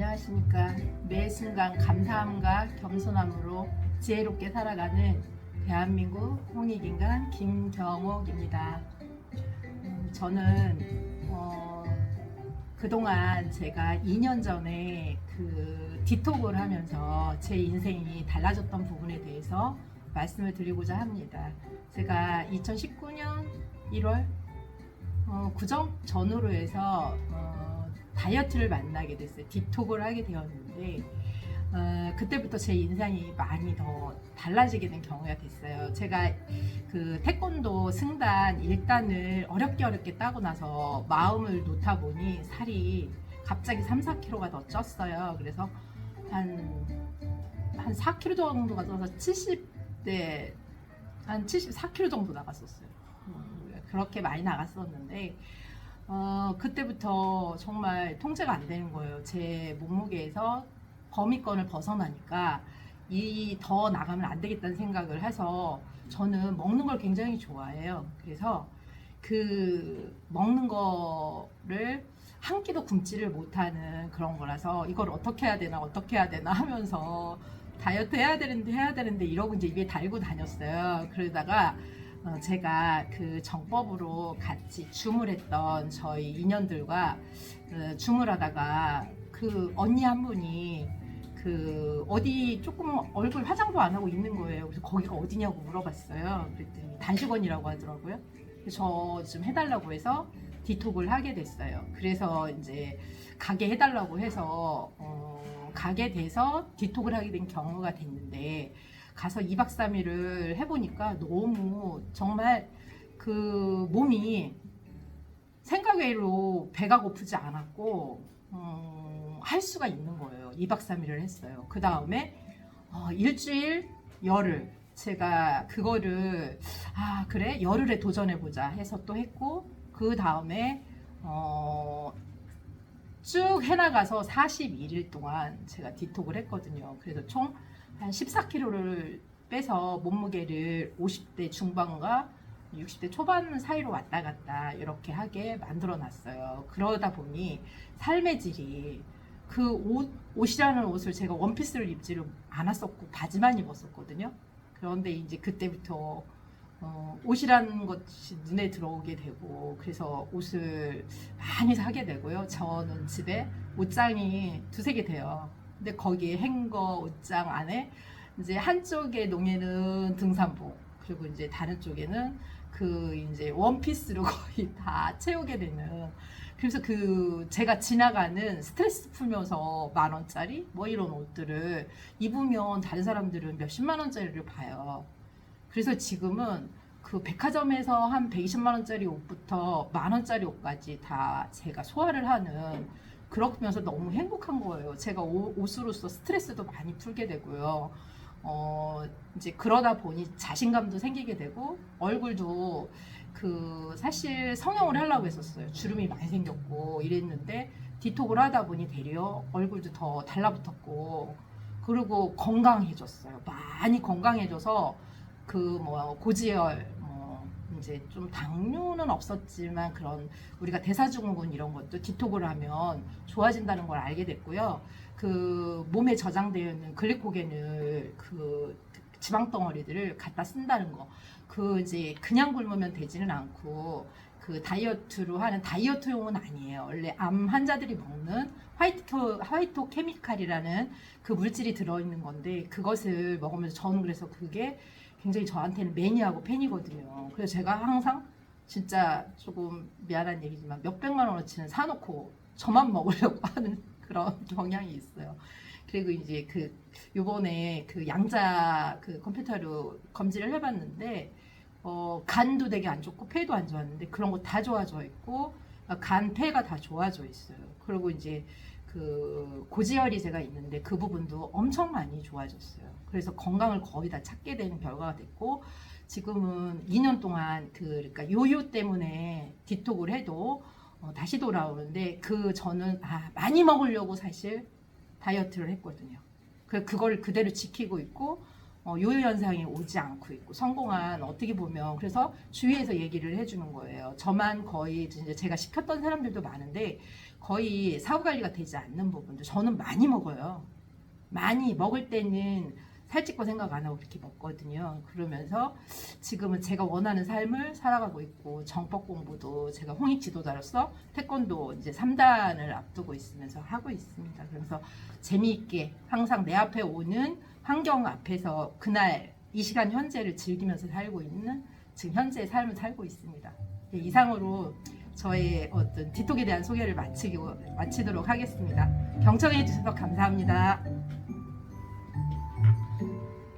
안녕하십니까. 매 순간 감사함과 겸손함으로 지혜롭게 살아가는 대한민국 홍익인간 김경옥입니다. 저는 그동안 제가 2년 전에 그 디톡을 하면서 제 인생이 달라졌던 부분에 대해서 말씀을 드리고자 합니다. 제가 2019년 1월 구정 전후로 해서 다이어트를 만나게 됐어요. 디톡을 하게 되었는데 그때부터 제 인생이 많이 더 달라지게 된 경우가 됐어요. 제가 그 태권도 승단 1단을 어렵게 따고 나서 마음을 놓다 보니 살이 갑자기 3-4kg가 더 쪘어요. 그래서 한 4kg 정도가 쪄서 70대 한 74kg 정도 나갔었어요. 그렇게 많이 나갔었는데 그때부터 정말 통제가 안 되는 거예요. 제 몸무게에서 범위권을 벗어나니까 이 더 나가면 안 되겠다는 생각을 해서 저는 먹는 걸 굉장히 좋아해요. 그래서 그 먹는 거를 한 끼도 굶지를 못하는 그런 거라서 이걸 어떻게 해야 되나 하면서 다이어트 해야 되는데 이러고 이제 입에 달고 다녔어요. 그러다가 제가 그 정법으로 같이 줌을 했던 저희 인연들과 줌을 하다가 그 언니 한 분이 그 어디 조금 얼굴 화장도 안 하고 있는 거예요. 그래서 거기가 어디냐고 물어봤어요. 그랬더니 단식원이라고 하더라고요. 저 좀 해달라고 해서 디톡을 하게 됐어요. 그래서 이제 가게 해달라고 해서 가게 돼서 디톡을 하게 된 경우가 됐는데 가서 2박 3일을 해보니까 너무 정말 그 몸이 생각 외로 배가 고프지 않았고 할 수가 있는 거예요. 2박 3일을 했어요. 그 다음에 일주일 열흘 제가 그거를 그래 열흘에 도전해보자 해서 또 했고 그 다음에 쭉 해나가서 41일 동안 제가 디톡을 했거든요. 그래서 총 한 14kg를 빼서 몸무게를 50대 중반과 60대 초반 사이로 왔다 갔다 이렇게 하게 만들어 놨어요. 그러다 보니 삶의 질이 그 옷이라는 옷을 제가 원피스를 입지를 않았었고 바지만 입었었거든요. 그런데 이제 그때부터 옷이라는 것이 눈에 들어오게 되고 그래서 옷을 많이 사게 되고요. 저는 집에 옷장이 2-3개 돼요. 근데 거기에 행거 옷장 안에 이제 한쪽에 농에는 등산복 그리고 이제 다른 쪽에는 그 이제 원피스로 거의 다 채우게 되는 그래서 그 제가 지나가는 스트레스 풀면서 10,000원짜리 뭐 이런 옷들을 입으면 다른 사람들은 몇십만 원짜리를 봐요. 그래서 지금은 그 백화점에서 한 120만 원짜리 옷부터 10,000원짜리 옷까지 다 제가 소화를 하는 그러면서 너무 행복한 거예요. 제가 옷으로서 스트레스도 많이 풀게 되고요. 이제 그러다 보니 자신감도 생기게 되고 얼굴도 그 사실 성형을 하려고 했었어요. 주름이 많이 생겼고 이랬는데 디톡을 하다 보니 되려 얼굴도 더 달라붙었고 그리고 건강해졌어요. 많이 건강해져서 그 뭐 고지혈 이제 좀 당뇨는 없었지만 그런 우리가 대사증후군 이런 것도 디톡을 하면 좋아진다는 걸 알게 됐고요. 그 몸에 저장되어 있는 글리코겐을 그 지방 덩어리들을 갖다 쓴다는 거. 그 이제 그냥 굶으면 되지는 않고 그 다이어트로 하는 다이어트용은 아니에요. 원래 암 환자들이 먹는 화이토 케미칼이라는 그 물질이 들어있는 건데 그것을 먹으면서 저는 그래서 그게 굉장히 저한테는 매니아고 팬이거든요. 그래서 제가 항상 진짜 조금 미안한 얘기지만 몇백만 원어치는 사놓고 저만 먹으려고 하는 그런 경향이 있어요. 그리고 이제 그 요번에 그 양자 그 컴퓨터로 검진을 해봤는데 간도 되게 안 좋고 폐도 안 좋았는데 그런 거 다 좋아져 있고 간 폐가 다 좋아져 있어요. 그리고 이제 그 고지혈이 제가 있는데 그 부분도 엄청 많이 좋아졌어요. 그래서 건강을 거의 다 찾게 되는 결과가 됐고 지금은 2년 동안 그러니까 요요 때문에 디톡을 해도 다시 돌아오는데 그 저는 많이 먹으려고 사실 다이어트를 했거든요. 그걸 그대로 지키고 있고 요요 현상이 오지 않고 있고 성공한 어떻게 보면 그래서 주위에서 얘기를 해주는 거예요. 저만 거의 이제 제가 시켰던 사람들도 많은데 거의 사후 관리가 되지 않는 부분도 저는 많이 먹어요. 많이 먹을 때는 살찔 거 생각 안 하고 그렇게 먹거든요. 그러면서 지금은 제가 원하는 삶을 살아가고 있고 정법 공부도 제가 홍익 지도자로서 태권도 이제 3단을 앞두고 있으면서 하고 있습니다. 그래서 재미있게 항상 내 앞에 오는 환경 앞에서 그날 이 시간 현재를 즐기면서 살고 있는 지금 현재의 삶을 살고 있습니다. 이상으로 저의 어떤 디톡에 대한 소개를 마치도록 하겠습니다. 경청해 주셔서 감사합니다.